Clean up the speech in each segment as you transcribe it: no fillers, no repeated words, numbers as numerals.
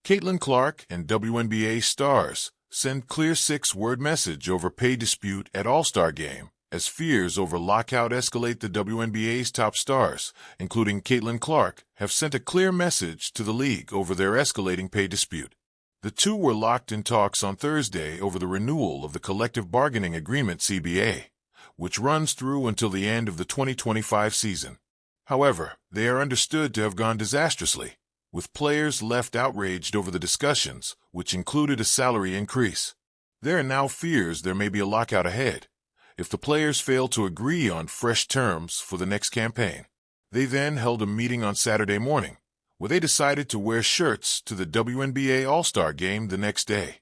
Clark and WNBA stars send clear 6-word message over pay dispute at All-Star Game as fears over lockout escalate. The WNBA's top stars, including Clark, have sent a clear message to the league over their escalating pay dispute. The two were locked in talks on Thursday over the renewal of the collective bargaining agreement (CBA), which runs through until the end of the 2025 season. However, they are understood to have gone disastrously, with players left outraged over the discussions, which included a salary increase. There are now fears there may be a lockout ahead if the players fail to agree on fresh terms for the next campaign. They then held a meeting on Saturday morning, where they decided to wear shirts to the WNBA All-Star Game the next day.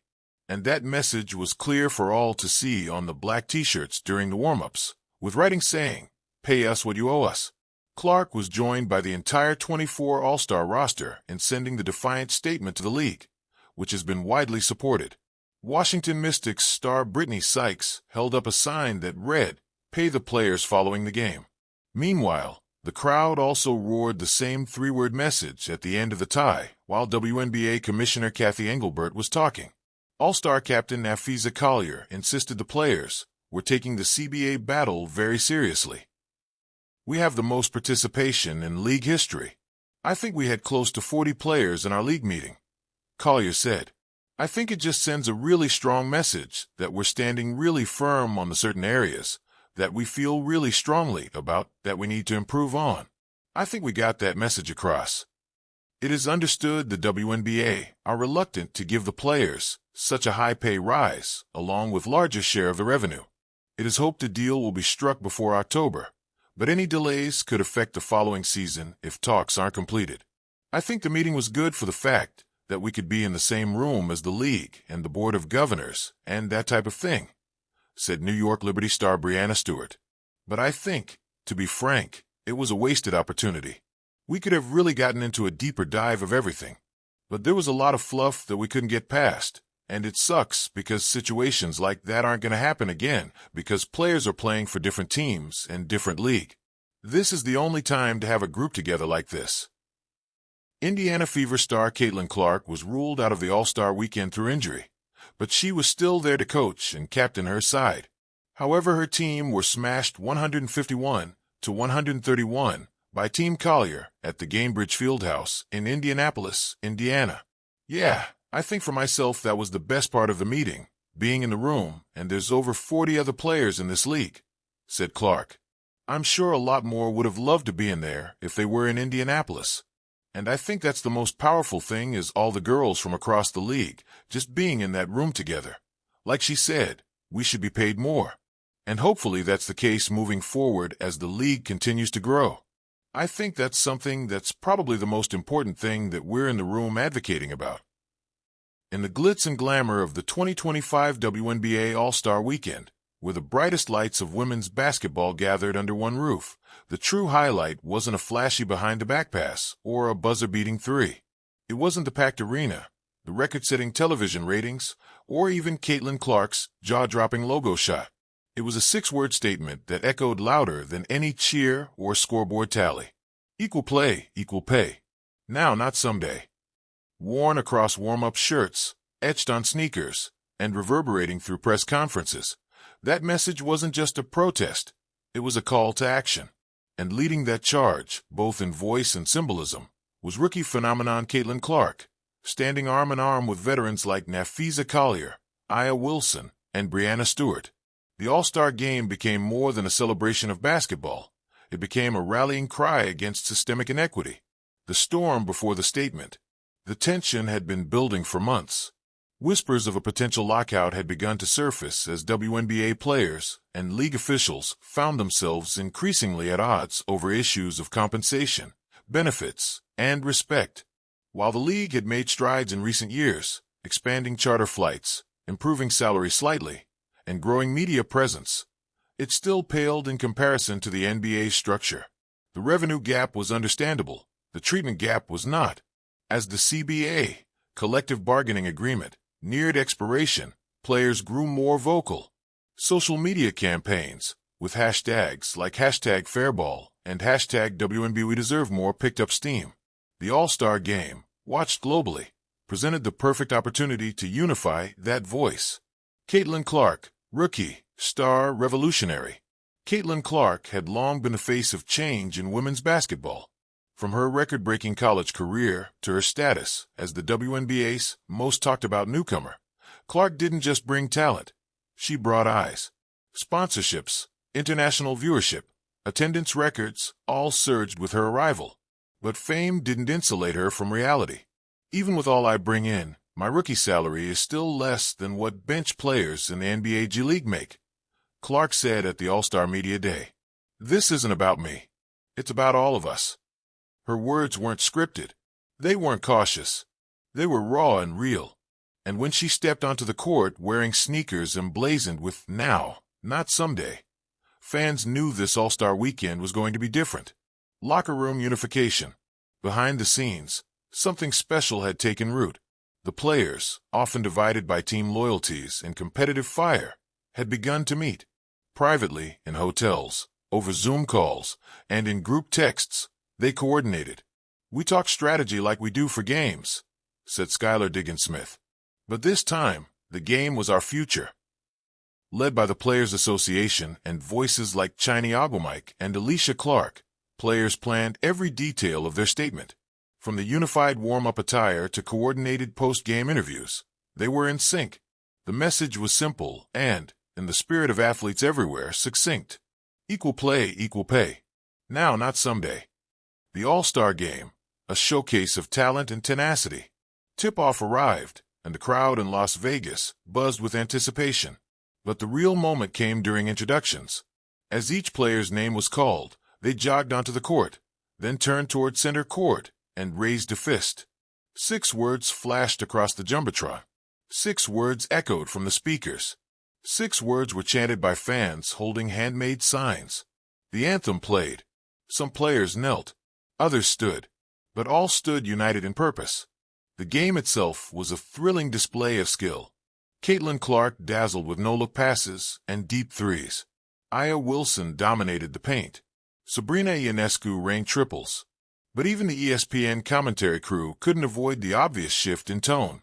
And that message was clear for all to see on the black t-shirts during the warm-ups, with writing saying, "Pay us what you owe us." Clark was joined by the entire 24 All-Star roster in sending the defiant statement to the league, which has been widely supported. Washington Mystics star Brittany Sykes held up a sign that read, "Pay the players," following the game. Meanwhile, the crowd also roared the same 3-word message at the end of the tie while WNBA Commissioner Kathy Engelbert was talking. All-Star captain Nafisa Collier insisted the players were taking the CBA battle very seriously. "We have the most participation in league history. I think we had close to 40 players in our league meeting," Collier said. "I think it just sends a really strong message that we're standing really firm on the certain areas that we feel really strongly about that we need to improve on. I think we got that message across." It is understood the WNBA are reluctant to give the players such a high pay rise, along with larger share of the revenue. It is hoped a deal will be struck before October, but any delays could affect the following season if talks aren't completed. "I think the meeting was good for the fact that we could be in the same room as the league and the board of governors and that type of thing," said New York Liberty star Breanna Stewart. "But I think, to be frank, it was a wasted opportunity. We could have really gotten into a deeper dive of everything. But there was a lot of fluff that we couldn't get past, and it sucks because situations like that aren't going to happen again because players are playing for different teams and different league. This is the only time to have a group together like this." Indiana Fever star Clark was ruled out of the All-Star weekend through injury, but she was still there to coach and captain her side. However, her team were smashed 151-131 by Team Collier at the Gainbridge Fieldhouse in Indianapolis, Indiana. "Yeah, I think for myself that was the best part of the meeting, being in the room, and there's over 40 other players in this league," said Clark. "I'm sure a lot more would have loved to be in there if they were in Indianapolis. And I think that's the most powerful thing is all the girls from across the league just being in that room together. Like she said, we should be paid more. And hopefully that's the case moving forward as the league continues to grow. I think that's something that's probably the most important thing that we're in the room advocating about." In the glitz and glamour of the 2025 WNBA All-Star Weekend, where the brightest lights of women's basketball gathered under one roof, the true highlight wasn't a flashy behind-the-back pass or a buzzer-beating three. It wasn't the packed arena, the record-setting television ratings, or even Clark's jaw-dropping logo shot. It was a 6-word statement that echoed louder than any cheer or scoreboard tally. Equal play, equal pay. Now, not someday. Worn across warm-up shirts, etched on sneakers, and reverberating through press conferences, that message wasn't just a protest, it was a call to action. And leading that charge, both in voice and symbolism, was rookie phenomenon Clark, standing arm in arm with veterans like Nafisa Collier, Aya Wilson, and Breanna Stewart. The All-Star Game became more than a celebration of basketball. It became a rallying cry against systemic inequity. The storm before the statement. The tension had been building for months. Whispers of a potential lockout had begun to surface as WNBA players and league officials found themselves increasingly at odds over issues of compensation, benefits, and respect. While the league had made strides in recent years, expanding charter flights, improving salary slightly, and growing media presence, it still paled in comparison to the NBA's structure. The revenue gap was understandable, the treatment gap was not. As the CBA, collective bargaining agreement, neared expiration, players grew more vocal. Social media campaigns, with hashtags like #Fairball and #WNBWeDeserveMore picked up steam. The All-Star Game, watched globally, presented the perfect opportunity to unify that voice. Caitlin Clark, rookie, star revolutionary. Caitlin Clark had long been the face of change in women's basketball. From her record-breaking college career to her status as the WNBA's most talked-about newcomer, Clark didn't just bring talent. She brought eyes. Sponsorships, international viewership, attendance records all surged with her arrival. But fame didn't insulate her from reality. Even with all I bring in, my rookie salary is still less than what bench players in the NBA G League make, Clark said at the All-Star Media Day. This isn't about me. It's about all of us. Her words weren't scripted. They weren't cautious. They were raw and real. And when she stepped onto the court wearing sneakers emblazoned with "now, not someday," fans knew this All-Star weekend was going to be different. Locker room unification. Behind the scenes, something special had taken root. The players, often divided by team loyalties and competitive fire, had begun to meet. Privately, in hotels, over Zoom calls, and in group texts, they coordinated. "We talk strategy like we do for games," said Skylar Diggins-Smith. "But this time, the game was our future." Led by the Players Association and voices like Chiny Ogwumike and Alicia Clark, players planned every detail of their statement. From the unified warm-up attire to coordinated post-game interviews, they were in sync. The message was simple and, in the spirit of athletes everywhere, succinct. Equal play, equal pay. Now, not someday. The All-Star Game, a showcase of talent and tenacity. Tip-off arrived, and the crowd in Las Vegas buzzed with anticipation. But the real moment came during introductions. As each player's name was called, they jogged onto the court, then turned toward center court and raised a fist. 6 words flashed across the jumbotron. 6 words echoed from the speakers. 6 words were chanted by fans holding handmade signs. The anthem played. Some players knelt. Others stood. But all stood united in purpose. The game itself was a thrilling display of skill. Caitlin Clark dazzled with no-look passes and deep threes. Aya Wilson dominated the paint. Sabrina Ionescu rained triples. But even the ESPN commentary crew couldn't avoid the obvious shift in tone.